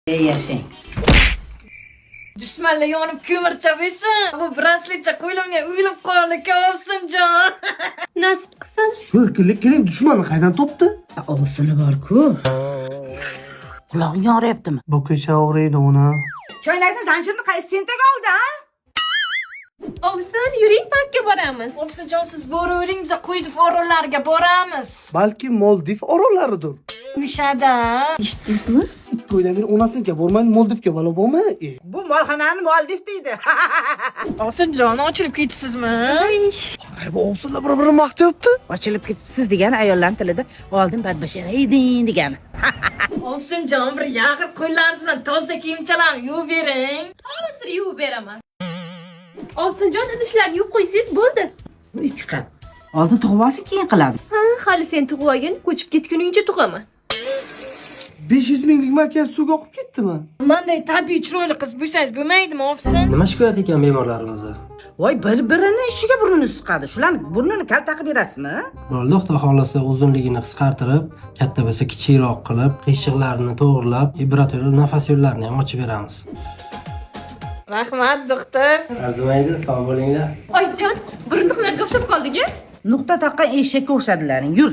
Yashang. Dushmanlar yonib ko'mir chabaysan. Bu brasletcha qo'limga uyilib qoldi, Ovsinjon. Nasib qilsin. 4 kunlik kelin dushmanni qaydan topdi? Ovsini bor-ku. Qulog'ing og'riyaptimi? Bu kecha og'riydi ona. Choynakni zanjirni qaysi tentak oldi, ha? Ovsin, yuring parkka boramiz. Ovsinjon, siz boravering, biz qo'ydi orollarga boramiz. Balki Moldiv orollaridir. Mishada. Eshitdingizmi? To'ydan onasinikiga bormaydi, Moldivga bola borma. Bu molxonani Moldiv deydi. Ovsinjon, ochilib ketasizmi? Bu ovsinlar bir-birini maqtayapti. Ochilib ketibsiz degan ayollar tilida oldin badbashara eding degani. Ovsinjon, bir yaqin qo'llaringiz bilan toza kiyimchalarni yuvib bering. Hozir yuvib beraman. Ovsinjon, idishlarni yuvib qo'ysangiz bo'ldi. Bu 2 qat. Oldin tug'ib olsin, keyin qiladi. Ha, hali sen tug'ib olgin, ko'chib ketguningcha tug'aman. 500 minglik makiyaj suvga oqib ketdimi? Menday tabiiy chiroyli qiz bo'lsangiz bo'lmaydimi, Ovsin? Nima shikoyat ekan bemorlaringizda? Voy, bir-birini ishiga burnini suqadi. Shularni burnini kal taqib berasizmi? Bo'ldi, Xudo xolasa uzunligini qisqartirib, katta bo'lsa kichikroq qilib, qiyshiqlarini to'g'rilab, vibratorli nafas yo'llarini ham ochib beramiz. Rahmat, doktor. Arzimaydi, sog' bo'linglar. Oyijon, burunduqlarga o'xshab qoldik-a? Nuqta taqqan eshakka o'xshadilaring. Yur.